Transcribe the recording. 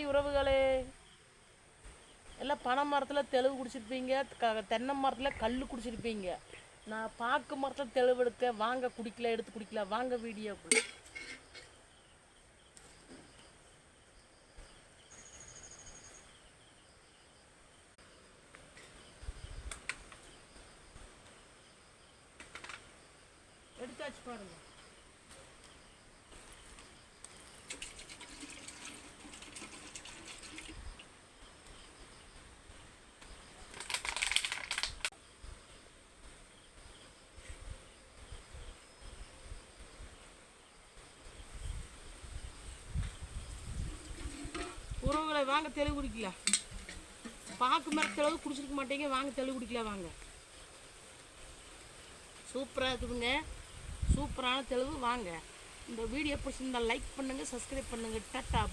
உறவுகளே, எல்லாம் பனை மரத்தில் தெளிவு குடிச்சிருப்பீங்க, தென்னை மரத்தில் கல் குடிச்சிருப்பீங்க. நான் பாக்கு மரத்தில் தெளிவு எடுக்க வாங்க, குடிக்கல எடுத்து குடிக்கல வாங்க வீடியோக்குள்ள. எடுத்தாச்சு பாருங்க. உறவுகளை வாங்க தெளிவு குடிக்கல. பாக்கு மர தெளிவு குடிச்சிருக்க மாட்டீங்க, வாங்க தெளிவு குடிக்கல வாங்க. சூப்பராக இருக்குதுங்க, சூப்பரான தெளிவு வாங்க. இந்த வீடியோ பிடிச்சிருந்தால் லைக் பண்ணுங்கள், சப்ஸ்கிரைப் பண்ணுங்கள். டாட்டா.